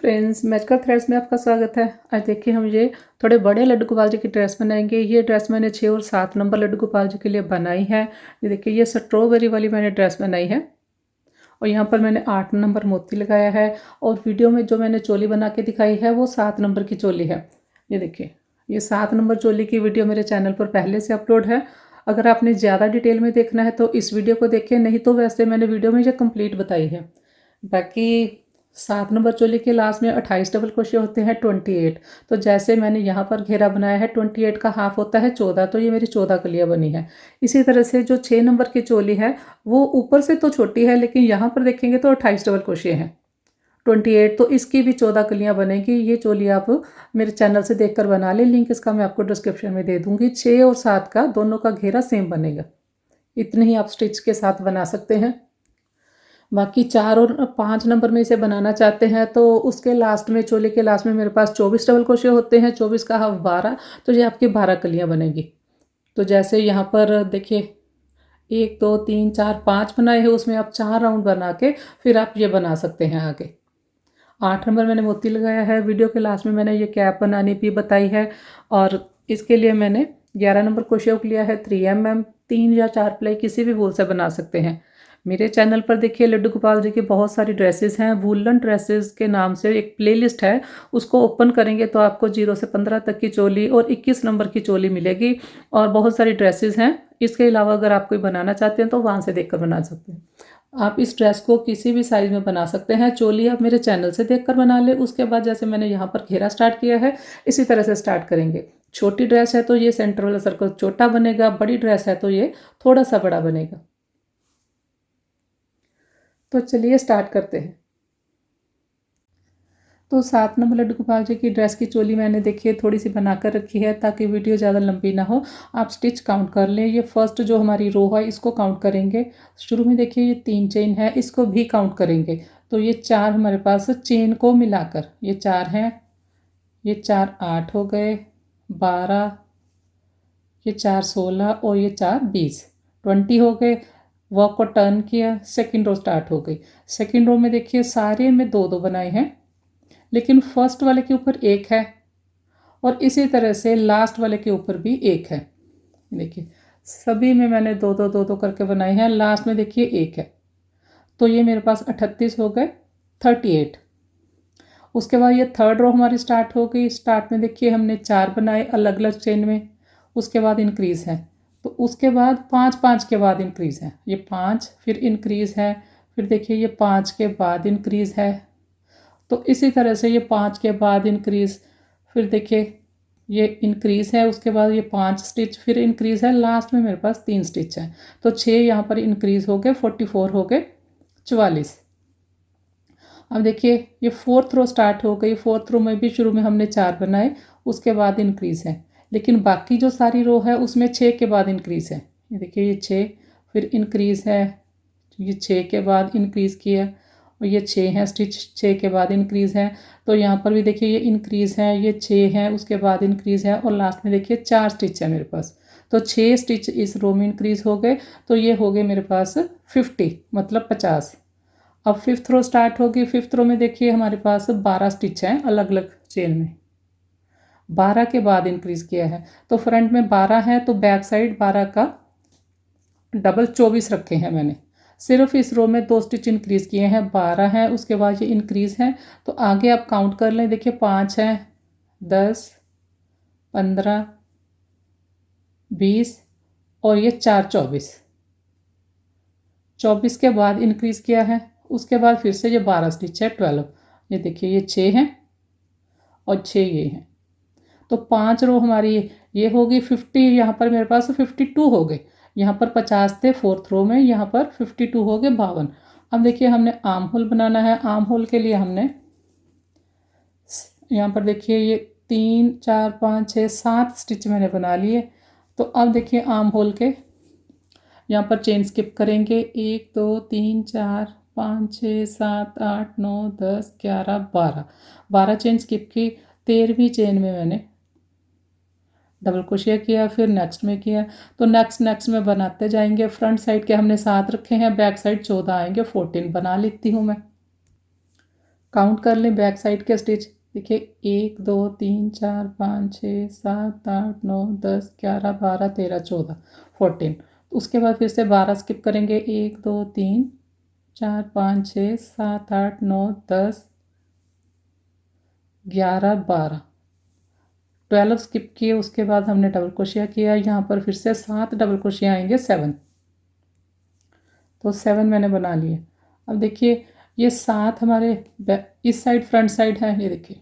Friends, magical threads में आपका स्वागत है। आज देखिए हम ये थोड़े बड़े लड्डू गोपाल जी की ड्रेस बनाएंगे। ये ड्रेस मैंने 6 और 7 नंबर लड्डू गोपाल जी के लिए बनाई है। ये देखिए ये स्ट्रॉबेरी वाली मैंने ड्रेस बनाई है और यहाँ पर मैंने 8 नंबर मोती लगाया है। और वीडियो में जो मैंने चोली बना के दिखाई है वो 7 नंबर की चोली है। ये देखिए ये 7 नंबर चोली की वीडियो मेरे चैनल पर पहले से अपलोड है। अगर आपने ज़्यादा डिटेल में देखना है तो इस वीडियो को देखिए, नहीं तो वैसे मैंने वीडियो में ये कंप्लीट बताई है। बाकी 7 नंबर चोली के लास्ट में 28 डबल क्रोशे होते हैं 28। तो जैसे मैंने यहाँ पर घेरा बनाया है 28 का हाफ होता है 14, तो ये मेरी 14 कलियाँ बनी है। इसी तरह से जो 6 नंबर की चोली है वो ऊपर से तो छोटी है, लेकिन यहाँ पर देखेंगे तो 28 डबल क्रोशे हैं 28, तो इसकी भी 14 कलियाँ बनेगी। ये चोली आप मेरे चैनल से देखकर बना लें, लिंक इसका मैं आपको डिस्क्रिप्शन में दे दूँगी। 6 और 7 का दोनों का घेरा सेम बनेगा। इतने ही आप स्टिच के साथ बना सकते हैं। बाकी 4 और 5 नंबर में इसे बनाना चाहते हैं तो उसके लास्ट में, चोली के लास्ट में मेरे पास 24 डबल क्रोशे होते हैं। 24 का हाफ 12, तो ये आपकी 12 कलियाँ बनेगी। तो जैसे यहाँ पर देखिए 1 2 3 4 5 बनाए हैं, उसमें आप 4 राउंड बना के फिर आप ये बना सकते हैं आगे। 8 नंबर मैंने मोती लगाया है। वीडियो के लास्ट में मैंने ये कैप बनानी भी बताई है और इसके लिए मैंने 11 नंबर क्रोशे हुक लिया है 3 mm। 3 या 4 प्लाई किसी भी वूल से बना सकते हैं। मेरे चैनल पर देखिए लड्डू गोपाल जी की बहुत सारी ड्रेसेस हैं। वूलन ड्रेसेस के नाम से एक प्लेलिस्ट है, उसको ओपन करेंगे तो आपको 0 से 15 तक की चोली और 21 नंबर की चोली मिलेगी और बहुत सारी ड्रेसेस हैं। इसके अलावा अगर आप कोई बनाना चाहते हैं तो वहाँ से देखकर बना सकते हैं। आप इस ड्रेस को किसी भी साइज़ में बना सकते हैं। चोली आप मेरे चैनल से देखकर बना लें। उसके बाद जैसे मैंने यहाँ पर घेरा स्टार्ट किया है, इसी तरह से स्टार्ट करेंगे। छोटी ड्रेस है तो ये सेंटर वाला सर्कल छोटा बनेगा, बड़ी ड्रेस है तो ये थोड़ा सा बड़ा बनेगा। तो चलिए स्टार्ट करते हैं। तो 7 नंबर लड्डू गोपाल जी की ड्रेस की चोली मैंने देखिए थोड़ी सी बनाकर रखी है ताकि वीडियो ज़्यादा लंबी ना हो। आप स्टिच काउंट कर लें। ये फर्स्ट जो हमारी रो है इसको काउंट करेंगे। शुरू में देखिए ये 3 चेन है, इसको भी काउंट करेंगे। तो ये 4 हमारे पास चेन को मिलाकर ये 4 हैं। ये 4 8 हो गए, 12, ये 4 16 और ये 4 20, 20 हो गए। वर्क को टर्न किया, सेकंड रो स्टार्ट हो गई। सेकंड रो में देखिए सारे में 2 2 बनाए हैं, लेकिन फर्स्ट वाले के ऊपर 1 है और इसी तरह से लास्ट वाले के ऊपर भी 1 है। देखिए सभी में मैंने 2 2 2 2 करके बनाए हैं। लास्ट में देखिए 1 है, तो ये मेरे पास 38 हो गए, 38। उसके बाद ये थर्ड रो हमारी स्टार्ट हो गई। स्टार्ट में देखिए हमने 4 बनाए अलग अलग चेन में, उसके बाद इंक्रीज़ है। तो उसके बाद 5 5 के बाद इंक्रीज़ है, ये 5 फिर इंक्रीज़ है, फिर देखिए ये 5 के बाद इंक्रीज़ है। तो इसी तरह से ये 5 के बाद इंक्रीज़, फिर देखिए ये इंक्रीज़ है, उसके बाद ये 5 स्टिच फिर इंक्रीज़ है। लास्ट में मेरे पास 3 स्टिच हैं, तो 6 यहाँ पर इंक्रीज़ हो गए, 44 हो गए, 44। अब देखिए ये फोर्थ रो स्टार्ट हो गई। फोर्थ रो में भी शुरू में हमने 4 बनाए, उसके बाद इंक्रीज़ है, लेकिन बाकी जो सारी रो है उसमें 6 के बाद इंक्रीज़ है। ये देखिए ये 6 फिर इंक्रीज़ है, ये 6 के बाद इंक्रीज़ किया और ये 6 है स्टिच, 6 के बाद इंक्रीज़ है। तो यहाँ पर भी देखिए ये इंक्रीज़ है, ये 6 है, उसके बाद इंक्रीज़ है और लास्ट में देखिए 4 स्टिच है मेरे पास। तो 6 स्टिच इस रो में इंक्रीज़ हो गए, तो ये हो गए मेरे पास 50, मतलब 50। अब फिफ्थ रो स्टार्ट होगी। फिफ्थ रो में देखिए हमारे पास 12 स्टिच हैं अलग अलग चेन में, 12 के बाद इंक्रीज़ किया है। तो फ्रंट में 12 है तो बैक साइड 12 का डबल 24 रखे हैं मैंने। सिर्फ इस रो में 2 स्टिच इंक्रीज़ किए हैं, 12 है, उसके बाद ये इंक्रीज़ है। तो आगे आप काउंट कर लें, देखिए 5 है, 10, 15, 20 और ये 4 24, 24 के बाद इंक्रीज़ किया है। उसके बाद फिर से ये 12 स्टिच है, 12। ये देखिए ये 6 हैं और 6 ये हैं। तो 5 रो हमारी ये होगी 50। यहाँ पर मेरे पास 52 हो गए। यहाँ पर 50 थे फोर्थ रो में, यहाँ पर 52 हो गए, 52। अब देखिए हमने आर्म होल बनाना है। आर्म होल के लिए हमने यहाँ पर देखिए ये 3 4 5 6 7 स्टिच मैंने बना लिए। तो अब देखिए आर्म होल के यहाँ पर चेन स्किप करेंगे, 1 2 3 4 5 6 7 8 9 10 11 12, 12 चेन स्किप की। 13वीं चेन में मैंने डबल क्रोशिया किया, फिर नेक्स्ट में किया। तो नेक्स्ट में बनाते जाएंगे। फ्रंट साइड के हमने 7 रखे हैं, बैक साइड 14 आएंगे, 14 बना लेती हूँ मैं। काउंट कर लें बैक साइड के स्टिच। देखिए 1 2 3 4 5 6 7 8 9 10 11 12 13 14 14। उसके बाद फिर से 12 स्किप करेंगे। 1 2 3 4 5 6 7 8 9 10 11 12 12 स्किप किए। उसके बाद हमने डबल क्रोशिया किया। यहाँ पर फिर से 7 डबल क्रोशिया आएंगे 7। तो 7 मैंने बना लिए। अब देखिए ये 7 हमारे इस साइड फ्रंट साइड है। ये देखिए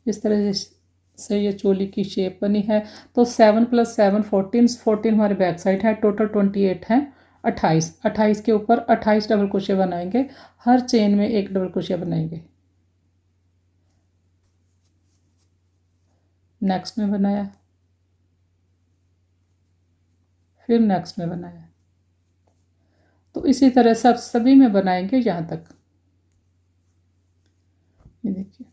इस तरह से ये चोली की शेप बनी है। तो 7 + 7 14 14 हमारे बैक साइड है। टोटल 28 है 28। 28 के ऊपर 28 डबल क्रोशिया बनाएंगे। हर चेन में एक डबल क्रोशिया बनाएंगे। नेक्स्ट में बनाया, फिर नेक्स्ट में बनाया। तो इसी तरह सब सभी में बनाएंगे यहाँ तक। ये देखिए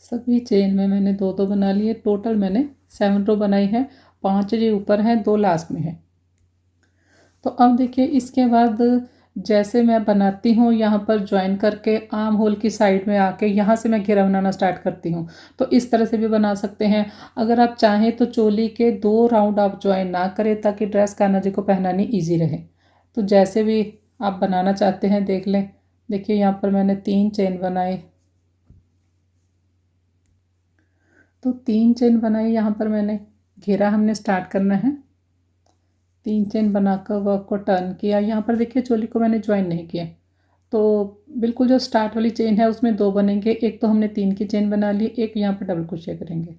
सभी चेन में मैंने 2 2 बना लिए। टोटल मैंने 7 रो बनाई है। 5 ये ऊपर हैं, 2 लास्ट में है। तो अब देखिए इसके बाद जैसे मैं बनाती हूँ यहाँ पर ज्वाइन करके आर्म होल की साइड में आके यहाँ से मैं घेरा बनाना स्टार्ट करती हूँ। तो इस तरह से भी बना सकते हैं। अगर आप चाहें तो चोली के 2 राउंड आप ज्वाइन ना करें ताकि ड्रेस कान्हा जी को पहनानी ईजी रहे। तो जैसे भी आप बनाना चाहते हैं देख लें। देखिए यहाँ पर मैंने 3 चेन बनाए। तो 3 चेन बनाई। यहाँ पर मैंने घेरा हमने स्टार्ट करना है। 3 चेन बनाकर वर्क को टर्न किया। यहाँ पर देखिए चोली को मैंने ज्वाइन नहीं किया। तो बिल्कुल जो स्टार्ट वाली चेन है उसमें 2 बनेंगे। एक तो हमने 3 की चेन बना ली, एक यहाँ पर डबल क्रोशिया करेंगे।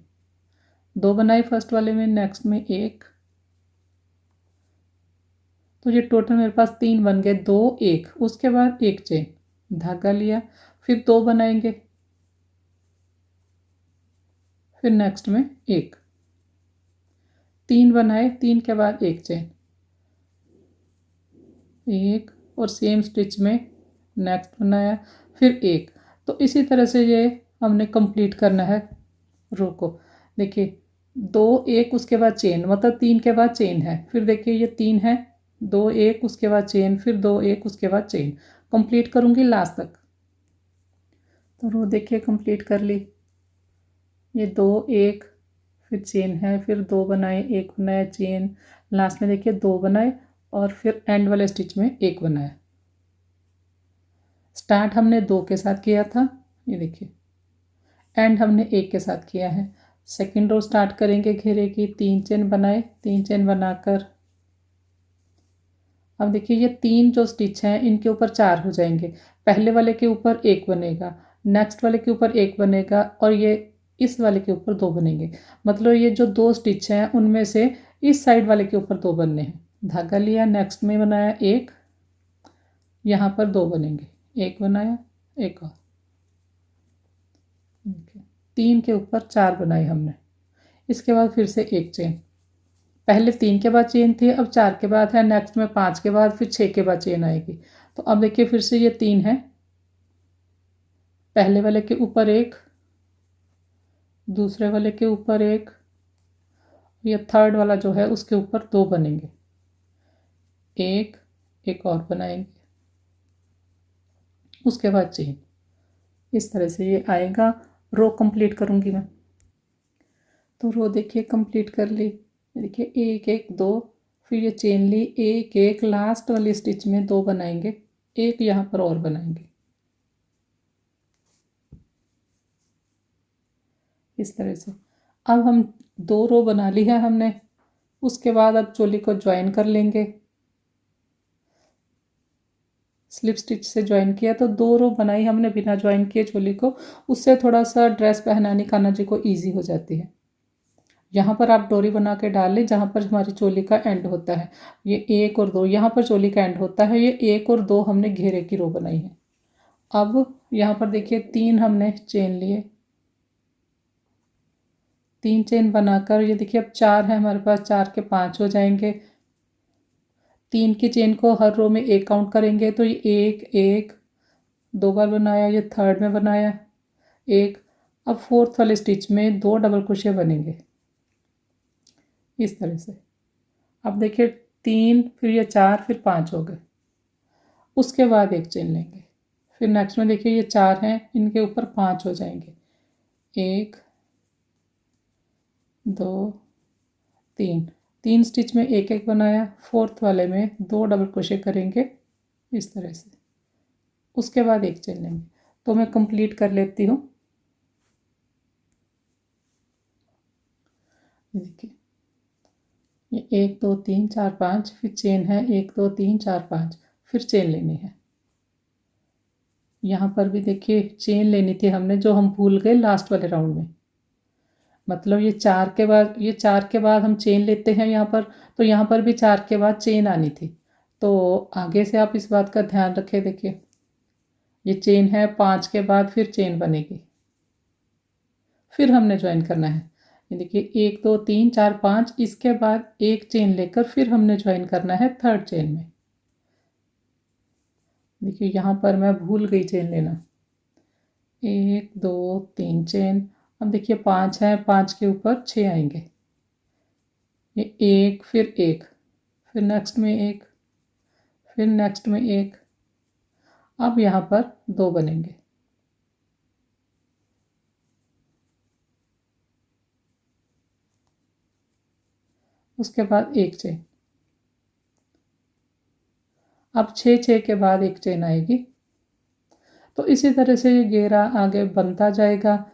2 बनाए फर्स्ट वाले में, नेक्स्ट में 1। तो ये टोटल मेरे पास 3 बन गए। 2 1, उसके बाद 1 चेन, धागा लिया, फिर 2 बनाएंगे, फिर नेक्स्ट में 1, 3 बनाए, 3 के बाद 1 चेन, 1 और सेम स्टिच में नेक्स्ट बनाया, फिर 1। तो इसी तरह से ये हमने कंप्लीट करना है रो को। देखिए 2 1 उसके बाद चेन, मतलब 3 के बाद चेन है। फिर देखिए ये 3 है, 2 1 उसके बाद चेन, फिर 2 1 उसके बाद चेन। कंप्लीट करूँगी लास्ट तक। तो रो देखिए कंप्लीट कर ली। ये 2 1 फिर चेन है, फिर 2 बनाए, 1 बनाया, चेन, लास्ट में देखिए 2 बनाए और फिर एंड वाले स्टिच में 1 बनाया। स्टार्ट हमने 2 के साथ किया था, ये देखिए, एंड हमने 1 के साथ किया है। सेकेंड रो स्टार्ट करेंगे घेरे की। 3 चेन बनाए, 3 चेन बनाकर अब देखिए ये 3 जो स्टिच हैं इनके ऊपर 4 हो जाएंगे। पहले वाले के ऊपर 1 बनेगा, नेक्स्ट वाले के ऊपर 1 बनेगा और ये इस वाले के ऊपर 2 बनेंगे। मतलब ये जो 2 स्टिच हैं उनमें से इस साइड वाले के ऊपर 2 बनने हैं। धागा लिया, नेक्स्ट में बनाया 1, यहाँ पर 2 बनेंगे, 1 बनाया, 1 और 3 के ऊपर 4 बनाए हमने। इसके बाद फिर से 1 चेन, पहले 3 के बाद चेन थी, अब 4 के बाद है, नेक्स्ट में 5 के बाद, फिर 6 के बाद चेन आएगी। तो अब देखिए फिर से ये 3 है, पहले वाले के ऊपर 1, दूसरे वाले के ऊपर 1, ये थर्ड वाला जो है उसके ऊपर 2 बनेंगे, 1 और बनाएंगे, उसके बाद चेन। इस तरह से ये आएगा। रो कंप्लीट करूँगी मैं। तो रो देखिए कंप्लीट कर ली। देखिए 1 1 2, फिर ये चेन ली, 1 1, लास्ट वाली स्टिच में 2 बनाएंगे, 1 यहाँ पर और बनाएंगे, इस तरह से। अब हम 2 रो बना ली है हमने। उसके बाद अब चोली को ज्वाइन कर लेंगे। स्लिप स्टिच से ज्वाइन किया तो 2 रो बनाई हमने बिना ज्वाइन किए चोली को। उससे थोड़ा सा ड्रेस पहनाने कान्हा जी को ईजी हो जाती है। यहाँ पर आप डोरी बना के डाल लें जहाँ पर हमारी चोली का एंड होता है। ये 1 और 2 यहाँ पर चोली का एंड होता है। ये 1 और 2 हमने घेरे की रो बनाई है। अब यहाँ पर देखिए 3 हमने चेन लिए, 3 चेन बनाकर ये देखिए अब 4 है हमारे पास, 4 के 5 हो जाएंगे। 3 की चेन को हर रो में 1 काउंट करेंगे तो ये 1 1 2 बार बनाया, ये थर्ड में बनाया 1। अब फोर्थ वाले स्टिच में 2 डबल क्रोशिया बनेंगे इस तरह से। अब देखिए 3, फिर ये 4, फिर 5 हो गए। उसके बाद 1 चेन लेंगे, फिर नेक्स्ट में देखिए ये 4 हैं, इनके ऊपर 5 हो जाएंगे। 1 2 3, 3 स्टिच में एक एक बनाया। फोर्थ वाले में 2 डबल क्रोशे करेंगे इस तरह से, उसके बाद एक चेन लेंगे। तो मैं कंप्लीट कर लेती हूँ। देखिए ये 1 2 3 4 5, फिर चेन है 1 2 3 4 5, फिर चेन लेनी है। यहाँ पर भी देखिए चेन लेनी थी हमने, जो हम भूल गए लास्ट वाले राउंड में। मतलब ये 4 के बाद हम चेन लेते हैं यहाँ पर, तो यहाँ पर भी 4 के बाद चेन आनी थी। तो आगे से आप इस बात का ध्यान रखें। देखिए ये चेन है, 5 के बाद फिर चेन बनेगी, फिर हमने ज्वाइन करना है। ये देखिए 1 2 3 4 5, इसके बाद एक चेन लेकर फिर हमने ज्वाइन करना है थर्ड चेन में। देखिए यहाँ पर मैं भूल गई चेन लेना। 1 2 3 चेन। अब देखिए 5 है, 5 के ऊपर 6 आएंगे। ये 1 फिर 1, फिर नेक्स्ट में 1, फिर नेक्स्ट में 1। अब यहाँ पर 2 बनेंगे। उसके बाद एक चेन। अब 6 6 के बाद एक चेन आएगी। तो इसी तरह से ये घेरा आगे बनता जाएगा।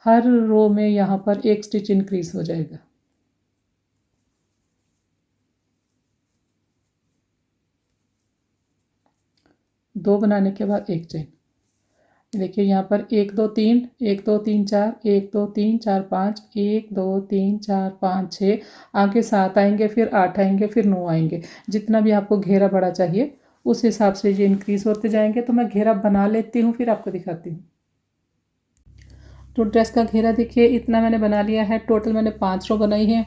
हर रो में यहाँ पर एक स्टिच इंक्रीज हो जाएगा। दो बनाने के बाद एक चेन। देखिए यहाँ पर 1 2 3 1 2 3 4 1 2 3 4 5 1 2 3 4 5 6, आगे 7 आएंगे, फिर 8 आएंगे, फिर 9 आएंगे। जितना भी आपको घेरा बड़ा चाहिए उस हिसाब से ये इंक्रीज होते जाएंगे। तो मैं घेरा बना लेती हूँ, फिर आपको दिखाती हूँ। तो ड्रेस का घेरा देखिए इतना मैंने बना लिया है। टोटल मैंने 5 रो बनाई है।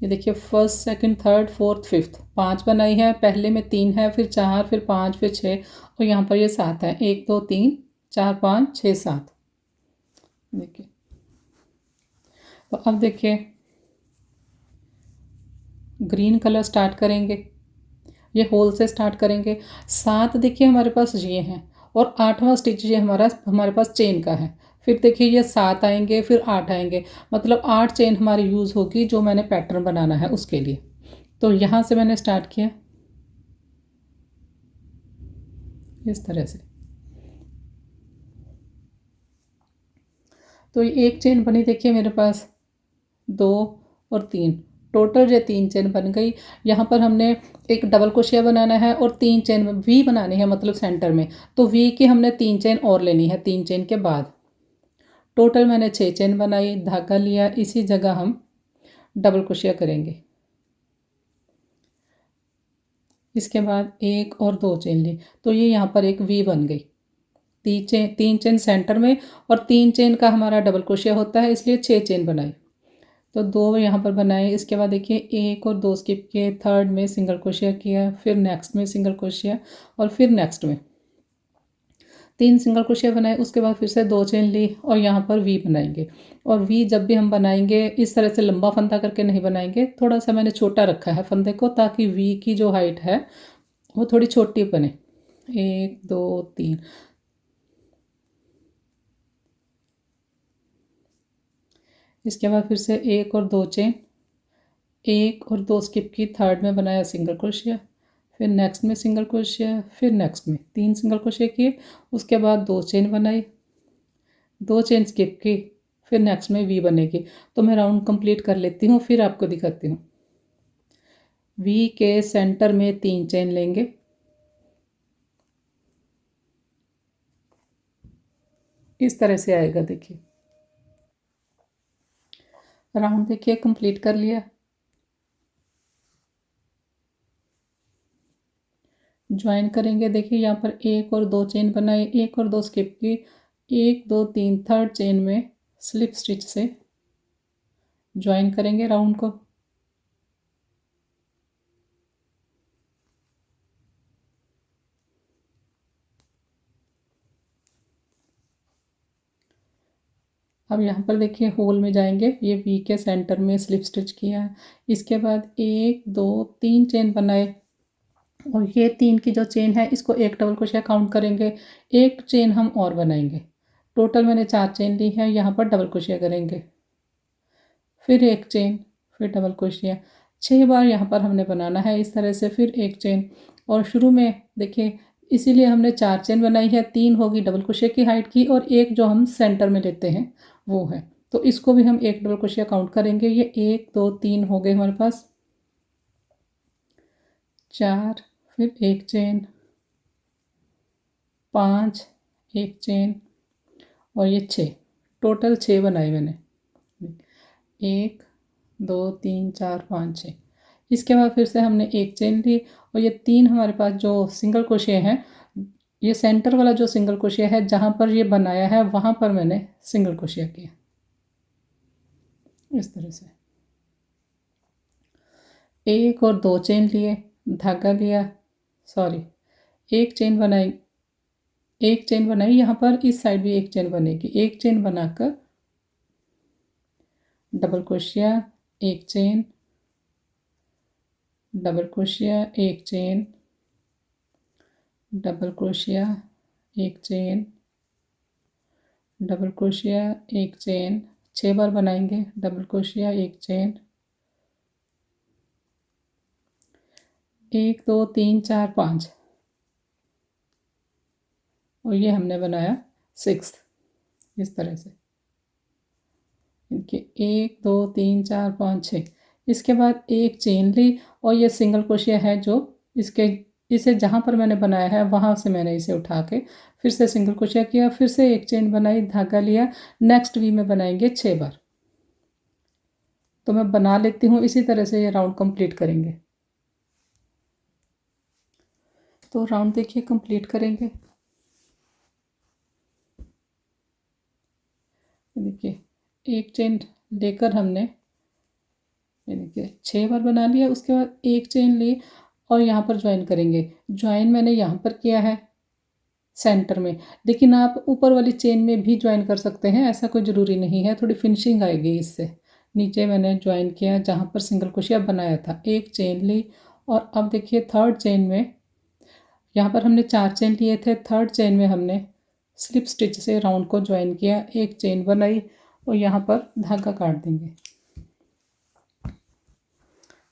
ये देखिए first second third fourth fifth 5 बनाई है। पहले में 3 है, फिर 4, फिर 5, फिर 6, और यहाँ पर ये 7 है। 1 2 3 4 5 6 7। देखिए तो अब देखिए ग्रीन कलर स्टार्ट करेंगे, ये होल से स्टार्ट करेंगे। 7 देखिए हमारे पास ये हैं, और 8वां स्टिच ये हमारे पास चेन का है। फिर देखिए ये 7 आएंगे, फिर 8 आएंगे, मतलब 8 चेन हमारी यूज़ होगी जो मैंने पैटर्न बनाना है उसके लिए। तो यहाँ से मैंने स्टार्ट किया इस तरह से। तो एक चेन बनी देखिए मेरे पास, 2 और 3, टोटल ये 3 चेन बन गई। यहाँ पर हमने एक डबल क्रोशिया बनाना है और 3 चेन वी बनानी है, मतलब सेंटर में। तो वी की हमने 3 चेन और लेनी है 3 चेन के बाद। टोटल मैंने 6 चेन बनाई, धागा लिया, इसी जगह हम डबल क्रोशिया करेंगे। इसके बाद 1 और 2 चेन ली, तो ये यहाँ पर एक वी बन गई। 3 चेन सेंटर में, और 3 चेन का हमारा डबल क्रोशिया होता है, इसलिए 6 चेन बनाई। तो 2 यहाँ पर बनाए। इसके बाद देखिए 1 और 2 स्किप किए, थर्ड में सिंगल क्रोशिया किया, फिर नेक्स्ट में सिंगल क्रोशिया, और फिर नेक्स्ट में 3 सिंगल क्रोशिया बनाए। उसके बाद फिर से 2 चेन ली, और यहाँ पर वी बनाएंगे। और वी जब भी हम बनाएंगे इस तरह से लंबा फंदा करके नहीं बनाएंगे, थोड़ा सा मैंने छोटा रखा है फंदे को, ताकि वी की जो हाइट है वो थोड़ी छोटी बने। 1 2 3। इसके बाद फिर से 1 और 2 चेन, 1 और 2 स्किप की, थर्ड में बनाया सिंगल क्रोशिया, फिर नेक्स्ट में सिंगल क्रोशिया, फिर नेक्स्ट में 3 सिंगल क्रोशिया किए। उसके बाद 2 चेन बनाई, 2 चेन स्किप की, फिर नेक्स्ट में वी बनेगी। तो मैं राउंड कंप्लीट कर लेती हूँ, फिर आपको दिखाती हूँ। वी के सेंटर में 3 चेन लेंगे, इस तरह से आएगा। देखिए राउंड देखिए कंप्लीट कर लिया। ज्वाइन करेंगे, देखिए यहाँ पर 1 और 2 चेन बनाए, 1 और 2 स्किप की, 1 2 3 थर्ड चेन में स्लिप स्टिच से ज्वाइन करेंगे राउंड को। अब यहाँ पर देखिए होल में जाएंगे, ये वी के सेंटर में स्लिप स्टिच किया है। इसके बाद 1 2 3 चेन बनाए, और ये 3 की जो चेन है इसको एक डबल क्रोशिया काउंट करेंगे, एक चेन हम और बनाएंगे। टोटल मैंने 4 चेन ली है, यहाँ पर डबल क्रोशिया करेंगे, फिर एक चेन, फिर डबल क्रोशिया। 6 बार यहाँ पर हमने बनाना है इस तरह से, फिर एक चेन। और शुरू में देखिए इसीलिए हमने 4 चेन बनाई है, 3 होगी डबल क्रोशिया की हाइट की और एक जो हम सेंटर में लेते हैं वो है। तो इसको भी हम एक डबल क्रोशिया काउंट करेंगे। ये 1 2 3 हो गए हमारे पास, 4, फिर एक चेन, 5, एक चेन और ये 6। टोटल 6 बनाए मैंने, 1 2 3 4 5 6। इसके बाद फिर से हमने एक चेन ली और ये 3 हमारे पास जो सिंगल क्रोशिया है, ये सेंटर वाला जो सिंगल क्रोशिया है जहाँ पर ये बनाया है वहाँ पर मैंने सिंगल क्रोशिया किया इस तरह से। एक और 2 चेन लिए, धागा लिया, सॉरी एक चेन बनाई, एक चेन बनाई, यहाँ पर इस साइड भी एक चेन बनेगी। एक चेन बनाकर डबल क्रोशिया, एक चेन, डबल क्रोशिया, एक चेन, डबल क्रोशिया, एक चेन, डबल क्रोशिया, एक चेन। 6 बार बनाएंगे, डबल क्रोशिया, एक चेन, 1 2 3 4 5 और ये हमने बनाया 6 इस तरह से। इनके 1 2 3 4 5 6। इसके बाद एक चेन ली और ये सिंगल क्रोशिया है जो इसके, इसे जहाँ पर मैंने बनाया है वहाँ से मैंने इसे उठा के फिर से सिंगल क्रोशिया किया, फिर से एक चेन बनाई, धागा लिया। नेक्स्ट वी में बनाएंगे 6 बार। तो मैं बना लेती हूँ, इसी तरह से ये राउंड कंप्लीट करेंगे। तो राउंड देखिए कंप्लीट करेंगे। देखिए एक चेन लेकर हमने, ये देखिए 6 बार बना लिया। उसके बाद एक चेन ली और यहाँ पर ज्वाइन करेंगे। ज्वाइन मैंने यहाँ पर किया है सेंटर में, लेकिन आप ऊपर वाली चेन में भी ज्वाइन कर सकते हैं, ऐसा कोई ज़रूरी नहीं है, थोड़ी फिनिशिंग आएगी इससे। नीचे मैंने ज्वाइन किया जहाँ पर सिंगल क्रोशिया बनाया था, एक चेन ली। और अब देखिए थर्ड चेन में, यहाँ पर हमने 4 चेन लिए थे, थर्ड चेन में हमने स्लिप स्टिच से राउंड को ज्वाइन किया, एक चेन बनाई और यहाँ पर धागा काट देंगे।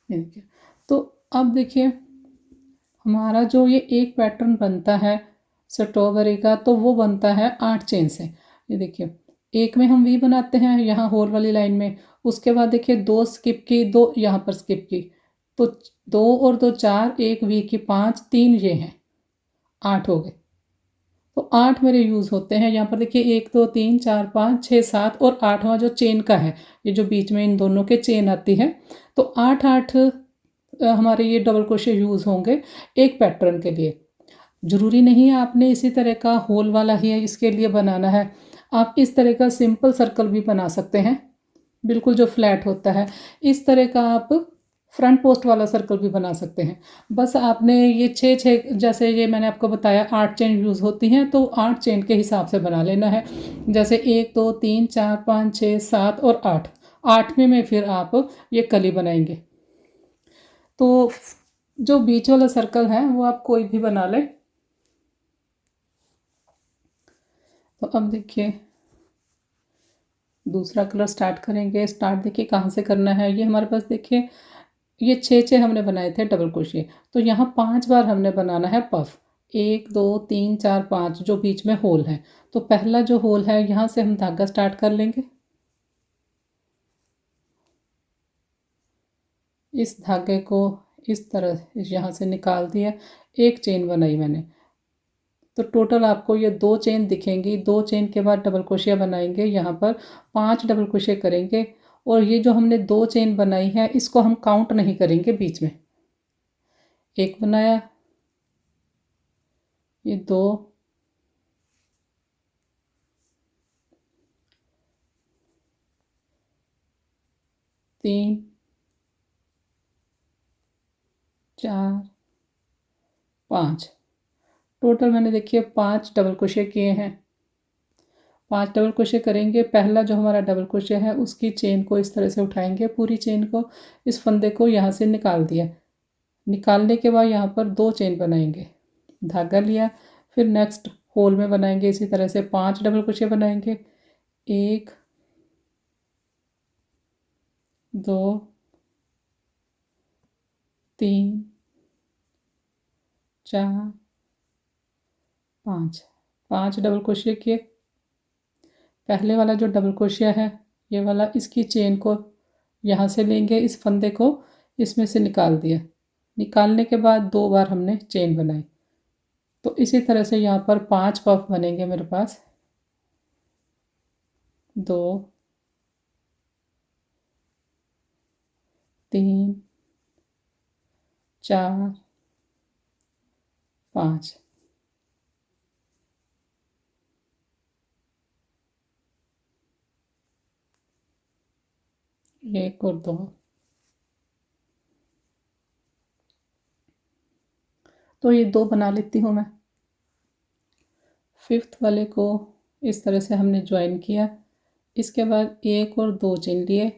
देखिए, तो अब देखिए हमारा जो ये एक पैटर्न बनता है स्ट्रॉबेरी का, तो वो बनता है 8 चेन से। ये देखिए एक में हम वी बनाते हैं यहाँ होल वाली लाइन में, उसके बाद देखिए 2 स्किप की, 2 यहाँ पर स्किप की, तो 2 और 2 4, एक वी की 5, 3 ये हैं, 8 हो गए। तो 8 मेरे यूज़ होते हैं यहाँ पर। देखिए 1 2 3 4 5 6 7 और 8वां जो चेन का है, ये जो बीच में इन दोनों के चेन आती है, तो 8 8 हमारे ये डबल क्रोशिया यूज़ होंगे एक पैटर्न के लिए। ज़रूरी नहीं है आपने इसी तरह का होल वाला ही इसके लिए बनाना है, आप इस तरह का सिंपल सर्कल भी बना सकते हैं, बिल्कुल जो फ्लैट होता है। इस तरह का आप फ्रंट पोस्ट वाला सर्कल भी बना सकते हैं। बस आपने ये 6 6 जैसे ये मैंने आपको बताया 8 चेन यूज़ होती हैं, तो 8 चेन के हिसाब से बना लेना है। जैसे 1 2 3 4 5 6 7 और 8, 8वें में फिर आप ये कली बनाएंगे। तो जो बीच वाला सर्कल है वो आप कोई भी बना लें। तो अब देखिए दूसरा कलर स्टार्ट करेंगे। स्टार्ट देखिए कहाँ से करना है, ये हमारे पास देखिए ये 6 6 हमने बनाए थे डबल क्रोशिया, तो यहाँ 5 बार हमने बनाना है पफ। 1 2 3 4 5 जो बीच में होल है, तो पहला जो होल है यहाँ से हम धागा स्टार्ट कर लेंगे। इस धागे को इस तरह यहाँ से निकाल दिया, एक चेन बनाई मैंने। तो टोटल आपको ये 2 चेन दिखेंगी, 2 चेन के बाद डबल क्रोशिया बनाएंगे, यहाँ पर 5 डबल क्रोशिया करेंगे। और ये जो हमने 2 चेन बनाई है इसको हम काउंट नहीं करेंगे बीच में। एक बनाया, ये 2, 3 4 5, टोटल मैंने देखिए 5 डबल क्रोशिया किए हैं। 5 डबल क्रोशिया करेंगे। पहला जो हमारा डबल क्रोशिया है उसकी चेन को इस तरह से उठाएंगे, पूरी चेन को, इस फंदे को यहाँ से निकाल दिया, निकालने के बाद यहाँ पर 2 चेन बनाएंगे, धागा लिया, फिर नेक्स्ट होल में बनाएंगे इसी तरह से 5 डबल क्रोशिया बनाएंगे, 1 2 3 4 5 5 डबल क्रोशिया किए। पहले वाला जो डबल क्रोशिया है ये वाला, इसकी चेन को यहाँ से लेंगे, इस फंदे को इसमें से निकाल दिया, निकालने के बाद 2 बार हमने चेन बनाई। तो इसी तरह से यहाँ पर 5 पफ बनेंगे मेरे पास, 2 3 4 5। एक और 2। तो ये 2 बना लेती हूँ मैं। फिफ्थ वाले को इस तरह से हमने ज्वाइन किया, इसके बाद 1 और 2 चेन लिए।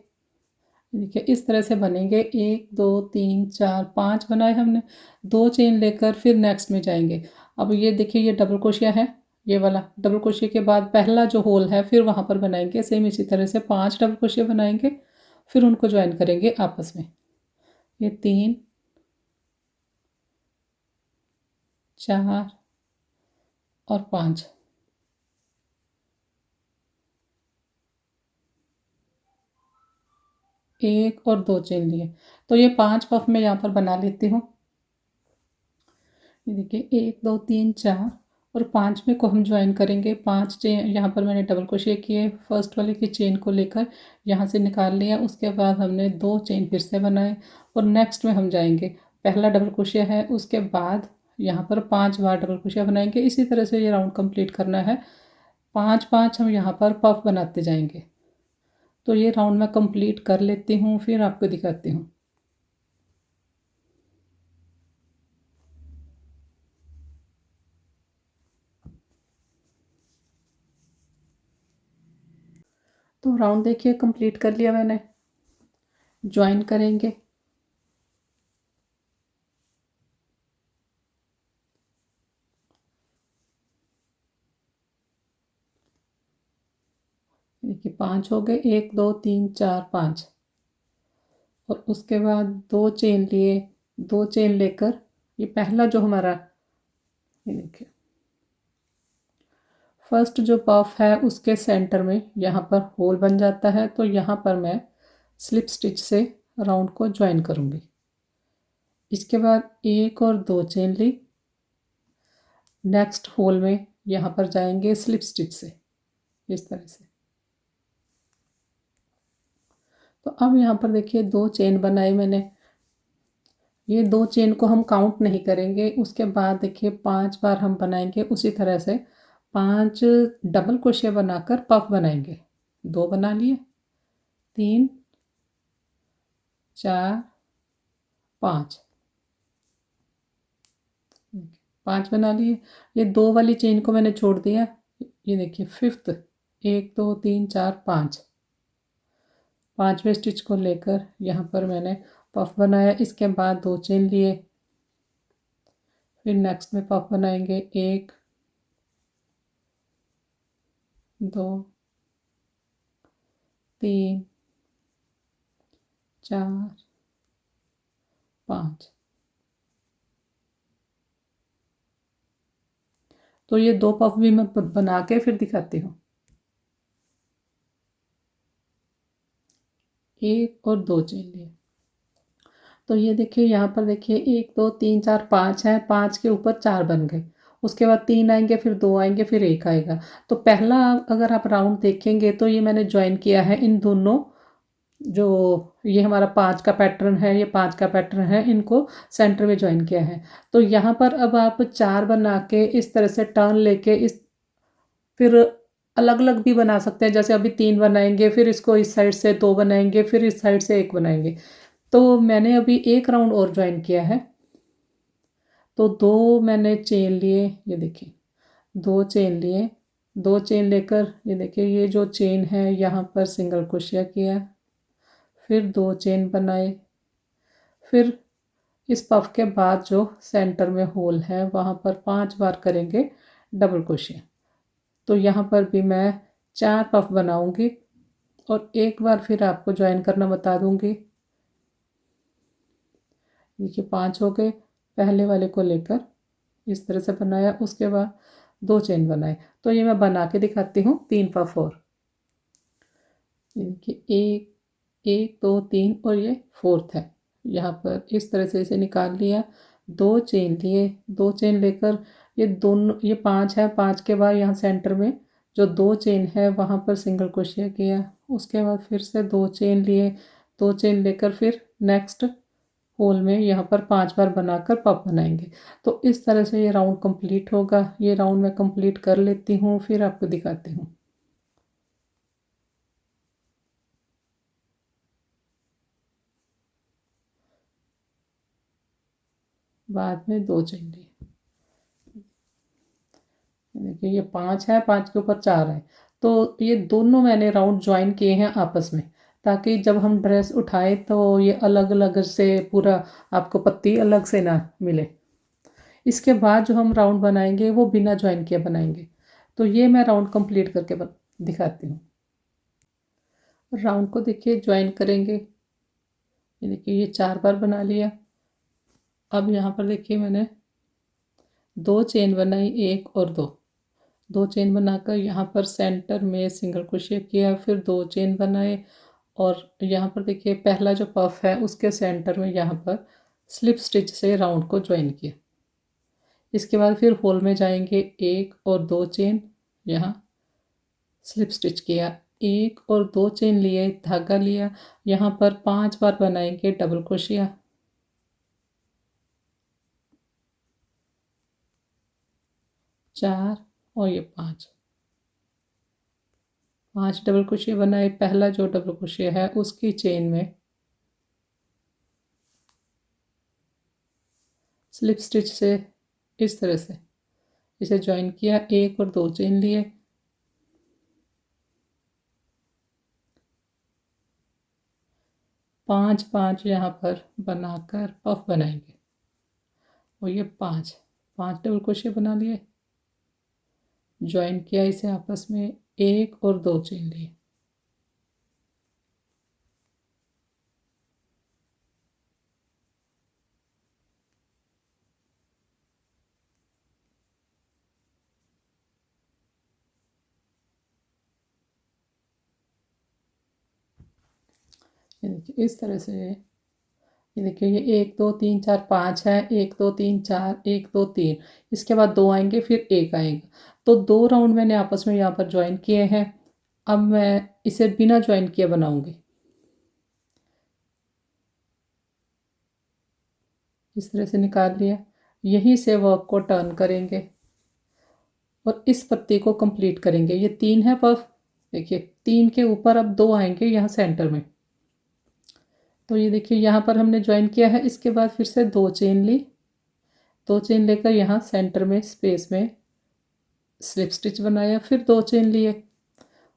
देखिए इस तरह से बनेंगे, 1 2 3 4 5 बनाए हमने, 2 चेन लेकर फिर नेक्स्ट में जाएंगे। अब ये देखिए ये डबल क्रोशिया है, ये वाला डबल क्रोशिया के बाद पहला जो होल है फिर वहाँ पर बनाएंगे, सेम इसी तरह से 5 डबल क्रोशिया बनाएंगे, फिर उनको ज्वाइन करेंगे आपस में। ये 3 4 और 5। एक और 2 चेन लिए, तो ये 5 पफ मैं यहाँ पर बना लेती हूँ। ये देखिए 1 2 3 4 और 5वें को हम ज्वाइन करेंगे। 5 चेन यहाँ पर मैंने डबल क्रोशिया किए, फर्स्ट वाले की चेन को लेकर यहाँ से निकाल लिया, उसके बाद हमने 2 चेन फिर से बनाए और नेक्स्ट में हम जाएंगे। पहला डबल क्रोशिया है, उसके बाद यहाँ पर 5 बार डबल क्रोशिया बनाएंगे। इसी तरह से ये राउंड कंप्लीट करना है, 5 5 हम यहाँ पर पफ बनाते जाएंगे। तो ये राउंड मैं कंप्लीट कर लेती हूँ, फिर आपको दिखाती हूँ। तो राउंड देखिए कंप्लीट कर लिया मैंने। ज्वाइन करेंगे, देखिए 5 हो गए, 1 2 3 4 5 और उसके बाद 2 चेन लिए, 2 चेन लेकर ये पहला जो हमारा, ये देखिए फर्स्ट जो पफ है उसके सेंटर में यहाँ पर होल बन जाता है, तो यहाँ पर मैं स्लिप स्टिच से राउंड को ज्वाइन करूँगी। इसके बाद 1 और 2 चेन ली, नेक्स्ट होल में यहाँ पर जाएंगे स्लिप स्टिच से इस तरह से। तो अब यहाँ पर देखिए 2 चेन बनाए मैंने, ये 2 चेन को हम काउंट नहीं करेंगे। उसके बाद देखिए 5 बार हम बनाएंगे उसी तरह से, 5 डबल क्रोशिया बनाकर पफ बनाएंगे। 2 बना लिए, 3 4 5, 5 बना लिए। ये 2 वाली चेन को मैंने छोड़ दिया, ये देखिए फिफ्थ, 1 2 3 4 5, 5वें स्टिच को लेकर यहाँ पर मैंने पफ बनाया। इसके बाद 2 चेन लिए, फिर नेक्स्ट में पफ बनाएंगे, 1 2 3 4 5। तो ये 2 पफ भी मैं बना के फिर दिखाती हूँ। 1 और 2 चेन लिए, तो ये देखिए यहाँ पर देखिए 1 2 3 4 5 है, 5 के ऊपर 4 बन गए। उसके बाद 3 आएंगे, फिर 2 आएंगे, फिर 1 आएगा। तो पहला अगर आप राउंड देखेंगे तो ये मैंने ज्वाइन किया है इन दोनों, जो ये हमारा 5 का पैटर्न है, ये 5 का पैटर्न है, इनको सेंटर में ज्वाइन किया है। तो यहाँ पर अब आप 4 बना के इस तरह से टर्न लेके इस, फिर अलग अलग भी बना सकते हैं। जैसे अभी 3 बनाएंगे, फिर इसको इस साइड से 2 बनाएंगे, फिर इस साइड से 1 बनाएंगे। तो मैंने अभी 1 राउंड और ज्वाइन किया है, तो 2 मैंने चेन लिए, ये देखिए 2 चेन लिए, 2 चेन लेकर ये देखिए ये जो चेन है यहाँ पर सिंगल क्रोशिया किया, फिर 2 चेन बनाए, फिर इस पफ के बाद जो सेंटर में होल है वहाँ पर 5 बार करेंगे डबल क्रोशिया। तो यहाँ पर भी मैं 4 पफ बनाऊंगी और एक बार फिर आपको ज्वाइन करना बता दूंगी। देखिए 5 हो गए, पहले वाले को लेकर इस तरह से बनाया, उसके बाद 2 चेन बनाए। तो ये मैं बना के दिखाती हूँ 3 पफ और। देखिए 1 1 2 3 और ये 4th है। यहाँ पर इस तरह से इसे निकाल लिया, 2 चेन लिए, 2 चेन लेकर ये दोनों, ये 5 है, 5 के बाद यहाँ सेंटर में जो 2 चेन है वहाँ पर सिंगल क्रोशिया किया। उसके बाद फिर से 2 चेन लिए, 2 चेन लेकर फिर नेक्स्ट होल में यहाँ पर 5 बार बनाकर पफ बनाएंगे। तो इस तरह से ये राउंड कंप्लीट होगा। ये राउंड मैं कंप्लीट कर लेती हूँ, फिर आपको दिखाती हूँ। बाद में 2 चेन लिए। देखिए ये 5 है, 5 के ऊपर 4 है। तो ये दोनों मैंने राउंड ज्वाइन किए हैं आपस में, ताकि जब हम ड्रेस उठाएं तो ये अलग अलग से पूरा आपको पत्ती अलग से ना मिले। इसके बाद जो हम राउंड बनाएंगे वो बिना ज्वाइन किए बनाएंगे। तो ये मैं राउंड कंप्लीट करके दिखाती हूँ। राउंड को देखिए ज्वाइन करेंगे। ये देखिए ये 4 बार बना लिया। अब यहाँ पर देखिए मैंने 2 चेन बनाई, 1 और 2, 2 चेन बनाकर यहाँ पर सेंटर में सिंगल क्रोशिया किया, फिर 2 चेन बनाए और यहाँ पर देखिए पहला जो पफ है उसके सेंटर में यहाँ पर स्लिप स्टिच से राउंड को ज्वाइन किया। इसके बाद फिर होल में जाएंगे, 1 और 2 चेन, यहाँ स्लिप स्टिच किया, 1 और 2 चेन लिए, धागा लिया, यहाँ पर 5 बार बनाएंगे डबल क्रोशिया। चार और ये 5 डबल क्रोशिया बनाए। पहला जो डबल क्रोशिया है उसकी चेन में स्लिप स्टिच से इस तरह से इसे ज्वाइन किया, 1 और 2 चेन लिए, पाँच पाँच यहाँ पर बनाकर पफ बनाएंगे। और ये 5 डबल क्रोशिया बना लिए, ज्वाइन किया इसे आपस में, 1 और 2 चेन लिए, इस तरह से। ये देखिए ये 1 2 3 4 5 है, 1 2 3 4, 1 2 3, इसके बाद 2 आएंगे, फिर 1 आएगा। तो 2 राउंड मैंने आपस में यहाँ पर ज्वाइन किए हैं। अब मैं इसे बिना ज्वाइन किए बनाऊंगी। इस तरह से निकाल लिया, यहीं से वर्क को टर्न करेंगे और इस पत्ती को कंप्लीट करेंगे। ये 3 है पफ, देखिए 3 के ऊपर अब 2 आएंगे यहाँ सेंटर में। तो ये देखिए यहाँ पर हमने ज्वाइन किया है। इसके बाद फिर से 2 चेन ली, 2 चेन लेकर यहाँ सेंटर में स्पेस में स्लिप स्टिच बनाया, फिर 2 चेन लिए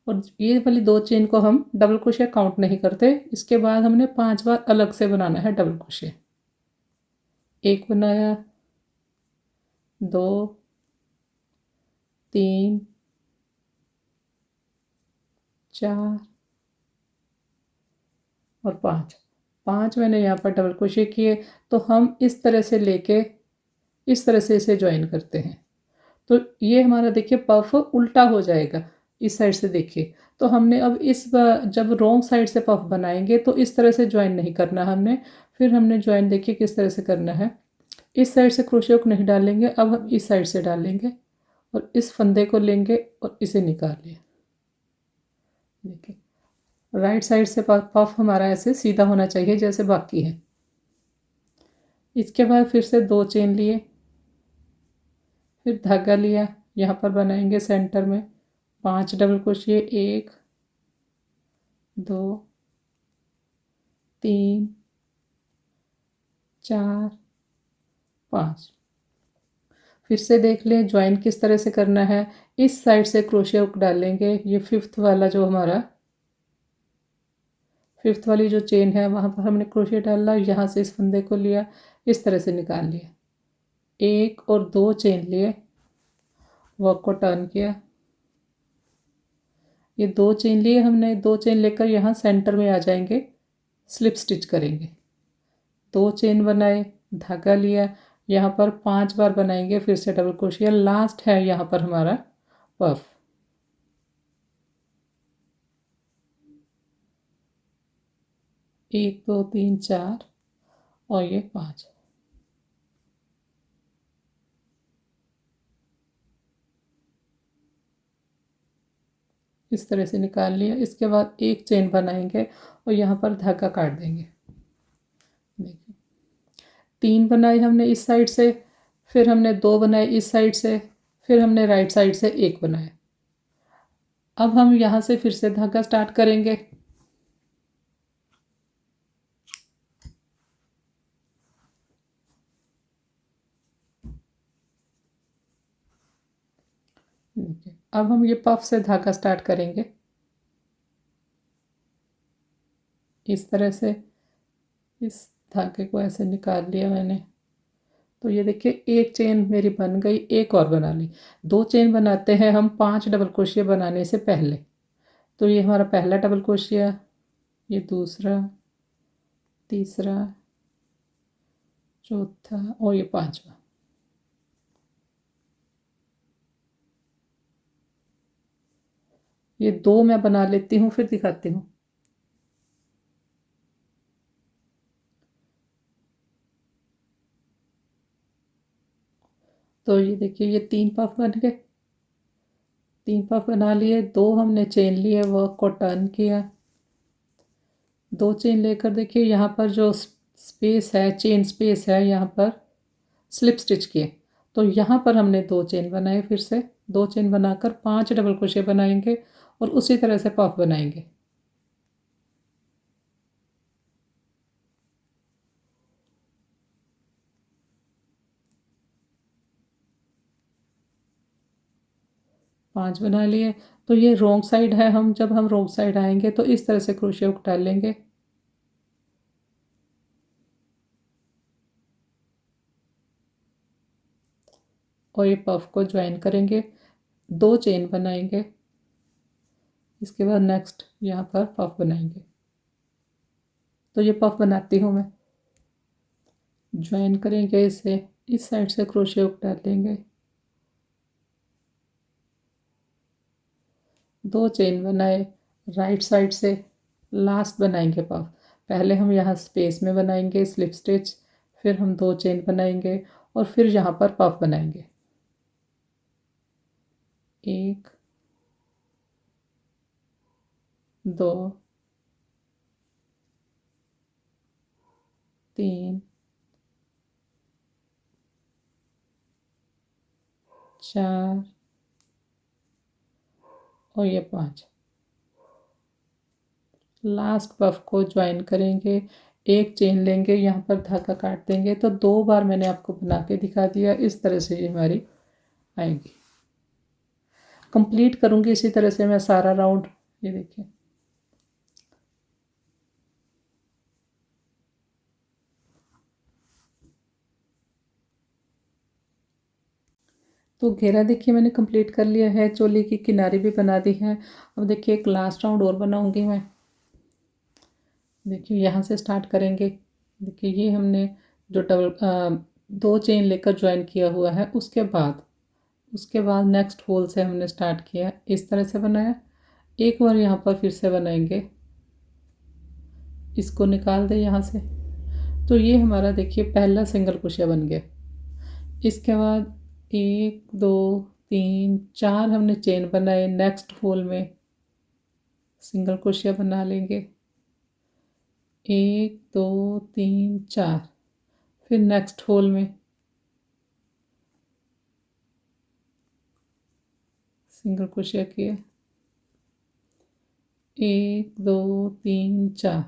और ये वाली 2 चेन को हम डबल क्रोशिया काउंट नहीं करते। इसके बाद हमने 5 बार अलग से बनाना है डबल क्रोशिया। 1 बनाया, 2 3 4 और 5 मैंने यहाँ पर डबल क्रोशिया किए। तो हम इस तरह से लेके इस तरह से इसे ज्वाइन करते हैं। तो ये हमारा देखिए पफ उल्टा हो जाएगा, इस साइड से देखिए। तो हमने अब जब रॉन्ग साइड से पफ बनाएंगे तो इस तरह से ज्वाइन नहीं करना हमने। फिर हमने ज्वाइन देखिए किस तरह से करना है। इस साइड से क्रोशिया को नहीं डालेंगे, अब हम इस साइड से डालेंगे और इस फंदे को लेंगे और इसे निकालिए। देखिए राइट साइड से पफ हमारा ऐसे सीधा होना चाहिए जैसे बाकी है। इसके बाद फिर से 2 चेन लिए, फिर धागा लिया, यहाँ पर बनाएंगे सेंटर में 5 डबल क्रोशिया, 1 2 3 4 5। फिर से देख लें ज्वाइन किस तरह से करना है। इस साइड से क्रोशिया डालेंगे, ये 5th वाला जो हमारा फिफ्थ वाली जो चेन है वहाँ पर हमने क्रोशिया डाला, यहाँ से इस फंदे को लिया, इस तरह से निकाल लिया, एक और दो चेन लिए, वर्क को टर्न किया, ये दो चेन लिए हमने, दो चेन लेकर यहाँ सेंटर में आ जाएंगे, स्लिप स्टिच करेंगे, दो चेन बनाए, धागा लिया, यहाँ पर 5 बार बनाएंगे, फिर से डबल क्रोशिया, लास्ट है यहाँ पर हमारा पफ, एक दो तीन चार और ये 5, इस तरह से निकाल लिया। इसके बाद एक चेन बनाएंगे और यहाँ पर धागा काट देंगे। देखिए 3 बनाए हमने इस साइड से, फिर हमने 2 बनाए इस साइड से, फिर हमने राइट साइड से 1 बनाया। अब हम यहाँ से फिर से धागा स्टार्ट करेंगे, अब हम ये पफ से धागा स्टार्ट करेंगे, इस तरह से इस धागे को ऐसे निकाल लिया मैंने। तो ये देखिए एक चेन मेरी बन गई, एक और बना ली। 2 चेन बनाते हैं हम 5 डबल क्रोशिया बनाने से पहले। तो ये हमारा पहला डबल क्रोशिया, ये दूसरा, तीसरा, चौथा और ये 5वां। ये 2 मैं बना लेती हूँ, फिर दिखाती हूँ। तो ये देखिए ये 3 पफ बन गए, 3 पफ बना लिए, 2 हमने चेन लिए, वर्क को टर्न किया, 2 चेन लेकर देखिए यहाँ पर जो स्पेस है, चेन स्पेस है, यहाँ पर स्लिप स्टिच किए। तो यहाँ पर हमने 2 चेन बनाए, फिर से 2 चेन बनाकर 5 डबल क्रोशिया बनाएंगे और उसी तरह से पफ बनाएंगे। पांच बना लिए। तो ये रॉन्ग साइड है, हम जब हम रॉन्ग साइड आएंगे तो इस तरह से क्रोशिया डाल लेंगे, और ये पफ को ज्वाइन करेंगे, 2 चेन बनाएंगे, इसके बाद नेक्स्ट यहाँ पर पफ बनाएंगे। तो ये पफ बनाती हूँ मैं, ज्वाइन करेंगे इसे, इस साइड से क्रोशिया डाल लेंगे, 2 चेन बनाए, राइट साइड से लास्ट बनाएंगे पफ। पहले हम यहाँ स्पेस में बनाएंगे स्लिप स्टिच, फिर हम 2 चेन बनाएंगे और फिर यहाँ पर पफ बनाएंगे, 1 2 3 4 और ये 5। लास्ट पफ को ज्वाइन करेंगे, एक चेन लेंगे, यहाँ पर धागा काट देंगे। तो 2 बार मैंने आपको बना के दिखा दिया, इस तरह से ये हमारी आएगी। कंप्लीट करूँगी इसी तरह से मैं सारा राउंड, ये देखिए। तो घेरा देखिए मैंने कंप्लीट कर लिया है, चोली की किनारी भी बना दी है। अब देखिए एक लास्ट राउंड और बनाऊंगी मैं। देखिए यहाँ से स्टार्ट करेंगे, देखिए ये हमने जो डबल 2 चेन लेकर ज्वाइन किया हुआ है, उसके बाद नेक्स्ट होल से हमने स्टार्ट किया, इस तरह से बनाया। एक बार यहाँ पर फिर से बनाएंगे, इसको निकाल दें यहाँ से। तो ये हमारा देखिए पहला सिंगल क्रोशिया बन गया। इसके बाद 1 2 3 4 हमने चेन बनाए, नेक्स्ट होल में सिंगल क्रोशिया बना लेंगे, 1 2 3 4, फिर नेक्स्ट होल में सिंगल क्रोशिया किया, 1 2 3 4,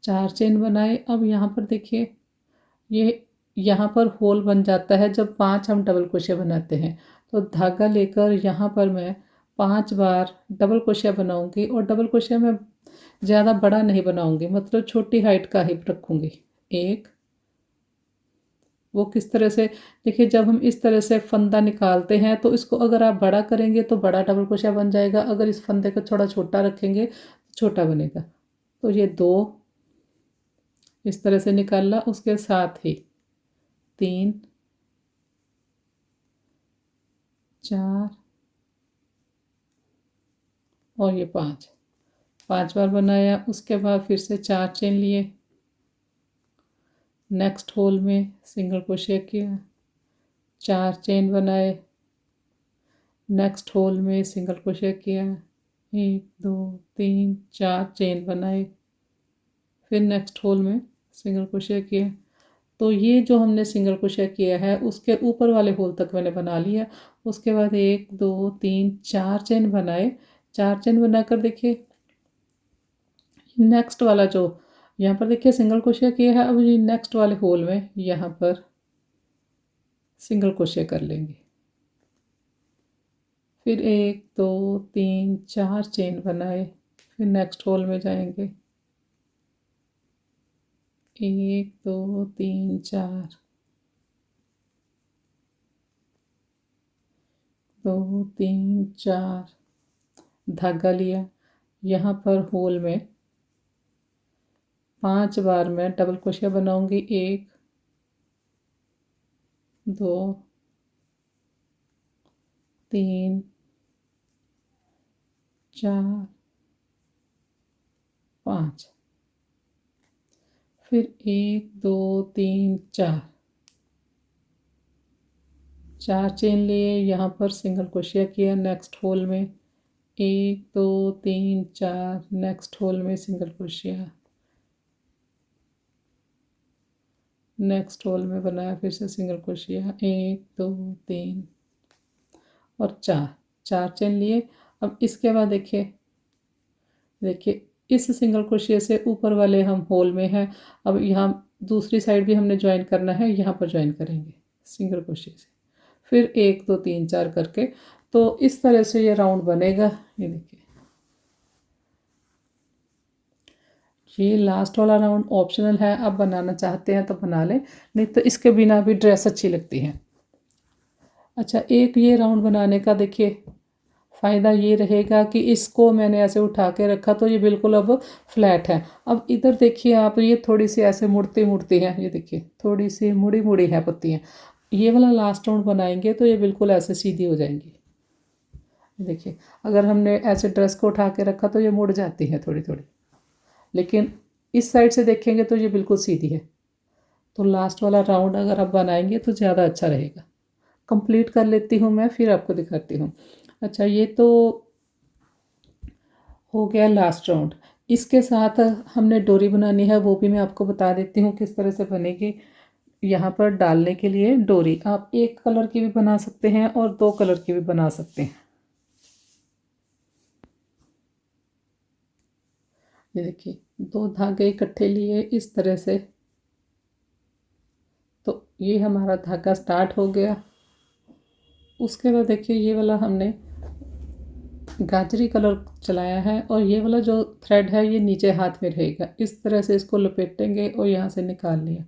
4 चेन बनाए। अब यहाँ पर देखिए ये यहाँ पर होल बन जाता है जब 5 हम डबल क्रोशिया बनाते हैं। तो धागा लेकर यहाँ पर मैं 5 बार डबल क्रोशिया बनाऊंगी, और डबल क्रोशिया मैं ज़्यादा बड़ा नहीं बनाऊंगी, मतलब छोटी हाइट का ही रखूंगी। एक, वो किस तरह से, देखिए जब हम इस तरह से फंदा निकालते हैं तो इसको अगर आप बड़ा करेंगे तो बड़ा डबल क्रोशिया बन जाएगा, अगर इस फंदे को थोड़ा छोटा रखेंगे तो छोटा बनेगा। तो ये दो इस तरह से निकाला, उसके साथ ही तीन, चार और ये पाँच, 5 बार बनाया। उसके बाद फिर से 4 चेन लिए, नेक्स्ट होल में सिंगल क्रोशिया किया, 4 चेन बनाए, नेक्स्ट होल में सिंगल क्रोशिया किया, 1 2 3 4 चेन बनाए, फिर नेक्स्ट होल में सिंगल क्रोशिया किया। तो ये जो हमने सिंगल क्रोशिया किया है उसके ऊपर वाले होल तक मैंने बना लिया। उसके बाद 1 2 3 4 चेन बनाए, 4 चेन बनाकर देखिए नेक्स्ट वाला जो यहाँ पर देखिए सिंगल क्रोशिया किया है, अब ये नेक्स्ट वाले होल में यहाँ पर सिंगल क्रोशिया कर लेंगे। फिर 1 2 3 4 चेन बनाए, फिर नेक्स्ट होल में जाएंगे, 1 2 3 4, 2 3 4, धागा लिया, यहाँ पर होल में 5 बार मैं डबल क्रोशिया बनाऊंगी। 1 2 3 4 5, फिर 1 2 3 4, 4 चेन लिए, यहाँ पर सिंगल क्रोशिया किया नेक्स्ट होल में, 1 2 3 4, नेक्स्ट होल में सिंगल क्रोशिया, नेक्स्ट होल में बनाया फिर से सिंगल क्रोशिया, 1 2 3 और 4, 4 चेन लिए। अब इसके बाद देखिए देखिए इस सिंगल क्रोशिया से ऊपर वाले हम होल में हैं, अब यहाँ दूसरी साइड भी हमने ज्वाइन करना है, यहाँ पर ज्वाइन करेंगे सिंगल क्रोशिया से, फिर 1 2 3 4 करके। तो इस तरह से ये राउंड बनेगा। ये देखिए, ये लास्ट वाला राउंड ऑप्शनल है, आप बनाना चाहते हैं तो बना लें, नहीं तो इसके बिना भी ड्रेस अच्छी लगती है। अच्छा, एक ये राउंड बनाने का देखिए फ़ायदा ये रहेगा कि इसको मैंने ऐसे उठा के रखा तो ये बिल्कुल अब फ्लैट है। अब इधर देखिए आप, ये थोड़ी सी ऐसे मुड़ती मुड़ती है, ये देखिए थोड़ी सी मुड़ी मुड़ी है पत्तियाँ। ये वाला लास्ट राउंड बनाएंगे तो ये बिल्कुल ऐसे सीधी हो जाएंगी। देखिए अगर हमने ऐसे ड्रेस को उठा के रखा तो ये मुड़ जाती है थोड़ी थोड़ी, लेकिन इस साइड से देखेंगे तो ये बिल्कुल सीधी है। तो लास्ट वाला राउंड अगर आप बनाएंगे तो ज़्यादा अच्छा रहेगा। कंप्लीट कर लेती हूँ मैं, फिर आपको दिखाती हूँ। अच्छा, ये तो हो गया लास्ट राउंड। इसके साथ हमने डोरी बनानी है, वो भी मैं आपको बता देती हूँ किस तरह से बनेगी। यहाँ पर डालने के लिए डोरी आप एक कलर की भी बना सकते हैं और 2 कलर की भी बना सकते हैं। ये देखिए 2 धागे इकट्ठे लिए इस तरह से, तो ये हमारा धागा स्टार्ट हो गया। उसके बाद देखिए ये वाला हमने गाजरी कलर चलाया है और ये वाला जो थ्रेड है ये नीचे हाथ में रहेगा, इस तरह से इसको लपेटेंगे और यहाँ से निकाल लिया।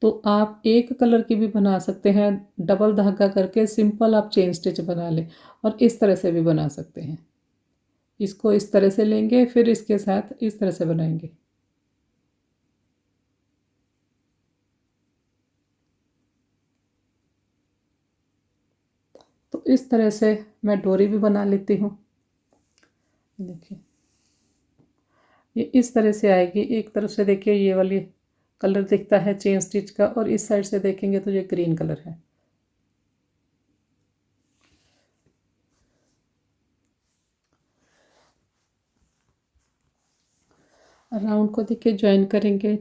तो आप एक कलर की भी बना सकते हैं, डबल धागा करके सिंपल आप चेन स्टिच बना लें, और इस तरह से भी बना सकते हैं। इसको इस तरह से लेंगे, फिर इसके साथ इस तरह से बनाएंगे। तो इस तरह से मैं डोरी भी बना लेती हूँ। देखिए ये इस तरह से आएगी। एक तरफ से देखिए ये वाली कलर दिखता है चेन स्टिच का, और इस साइड से देखेंगे तो ये ग्रीन कलर है। राउंड को देखिए ज्वाइन करेंगे।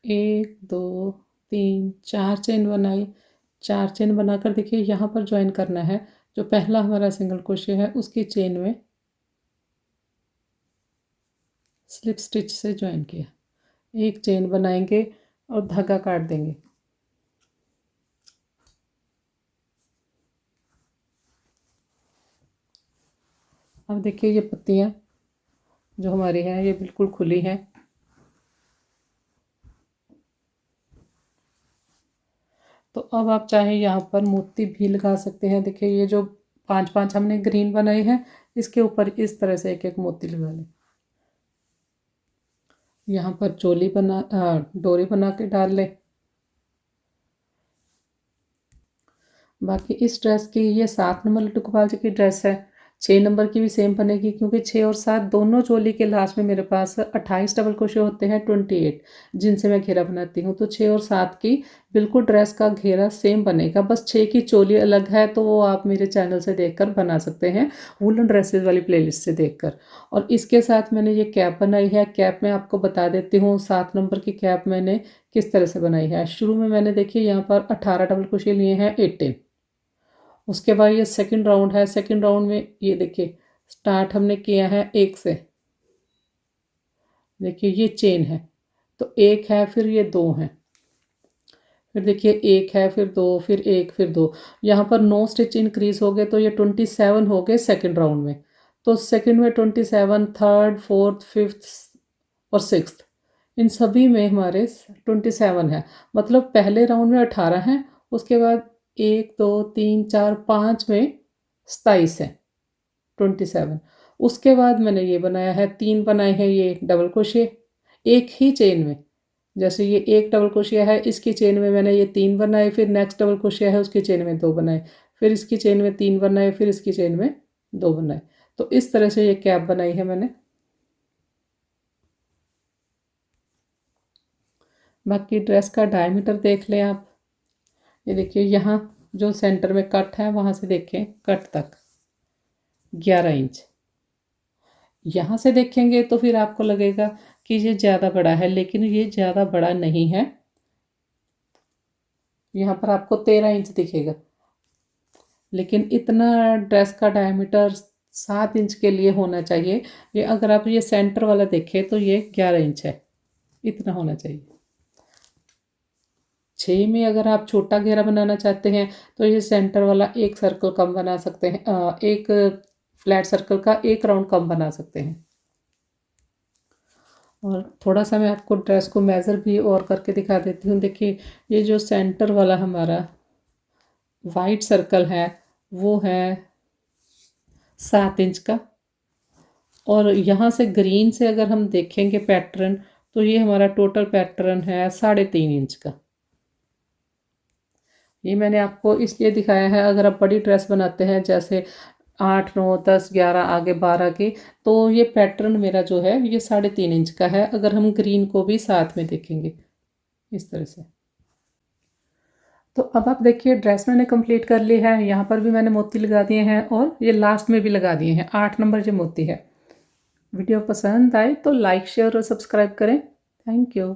एक दो तीन चार चेन बनाई, 4 चेन बनाकर देखिए यहाँ पर ज्वाइन करना है। जो पहला हमारा सिंगल क्रोशे है उसकी चेन में स्लिप स्टिच से ज्वाइन किया, एक चेन बनाएंगे और धागा काट देंगे। अब देखिए ये पत्तियां जो हमारी हैं ये बिल्कुल खुली हैं। तो अब आप चाहें यहाँ पर मोती भी लगा सकते हैं। देखिए ये जो 5-5 हमने ग्रीन बनाए हैं, इसके ऊपर इस तरह से एक एक मोती लगा लें। यहाँ पर चोली बना डोरी बना के डाल लें। बाकी इस ड्रेस की ये 7 नंबर लड्डू गोपाल जी की ड्रेस है। 6 नंबर की भी सेम बनेगी, क्योंकि 6 और 7 दोनों चोली के लास्ट में मेरे पास 28 डबल क्रोशे होते हैं, 28 जिनसे मैं घेरा बनाती हूँ। तो 6 और 7 की बिल्कुल ड्रेस का घेरा सेम बनेगा, बस 6 की चोली अलग है, तो वो आप मेरे चैनल से देखकर बना सकते हैं, वुलन ड्रेसेस वाली प्लेलिस्ट से देखकर। और इसके साथ मैंने ये कैप बनाई है। कैप में आपको बता देती हूँ 7 नंबर की कैप मैंने किस तरह से बनाई है। शुरू में मैंने देखिए यहाँ पर 18 डबल क्रोशे लिए हैं, 18। उसके बाद ये सेकंड राउंड है। सेकंड राउंड में ये देखिए स्टार्ट हमने किया है 1 से। देखिए ये चेन है, तो 1 है, फिर ये 2 हैं, फिर देखिए 1 है, फिर 2, फिर 1, फिर 2। यहाँ पर 9 स्टिच इंक्रीज हो गए, तो ये 27 हो गए सेकंड राउंड में। तो सेकंड में 27, थर्ड, फोर्थ, फिफ्थ और सिक्स्थ, इन सभी में हमारे 27 है। मतलब पहले राउंड में 18 हैं, उसके बाद 1, 2, 3, 4, 5 में 27 है, 27। उसके बाद मैंने ये बनाया है, 3 बनाए हैं ये डबल क्रोशिया एक ही चेन में। जैसे ये एक डबल क्रोशिया है, इसकी चेन में मैंने ये 3 बनाए, फिर नेक्स्ट डबल क्रोशिया है उसकी चेन में 2 बनाए, फिर इसकी चेन में 3 बनाए, फिर इसकी चेन में 2 बनाए। तो इस तरह से ये कैप बनाई है मैंने। बाकी ड्रेस का डायमीटर देख लें आप। ये देखिए यहाँ जो सेंटर में कट है वहाँ से देखें कट तक 11 इंच। यहाँ से देखेंगे तो फिर आपको लगेगा कि ये ज़्यादा बड़ा है, लेकिन ये ज़्यादा बड़ा नहीं है। यहाँ पर आपको 13 इंच दिखेगा, लेकिन इतना ड्रेस का डायमीटर 7 इंच के लिए होना चाहिए। ये अगर आप ये सेंटर वाला देखें तो ये 11 इंच है, इतना होना चाहिए। 6 में अगर आप छोटा घेरा बनाना चाहते हैं तो ये सेंटर वाला एक सर्कल कम बना सकते हैं, एक फ्लैट सर्कल का एक राउंड कम बना सकते हैं। और थोड़ा सा मैं आपको ड्रेस को मेज़र भी और करके दिखा देती हूँ। देखिए ये जो सेंटर वाला हमारा वाइट सर्कल है वो है 7 इंच का, और यहाँ से ग्रीन से अगर हम देखेंगे पैटर्न तो ये हमारा टोटल पैटर्न है 3.5 इंच का। ये मैंने आपको इसलिए दिखाया है, अगर आप बड़ी ड्रेस बनाते हैं जैसे 8, 9, 10, 11 आगे 12 की, तो ये पैटर्न मेरा जो है ये 3.5 इंच का है, अगर हम ग्रीन को भी साथ में देखेंगे इस तरह से। तो अब आप देखिए ड्रेस मैंने कंप्लीट कर ली है। यहाँ पर भी मैंने मोती लगा दिए हैं और ये लास्ट में भी लगा दिए हैं, 8 नंबर जो मोती है। वीडियो पसंद आए तो लाइक शेयर और सब्सक्राइब करें। Thank you.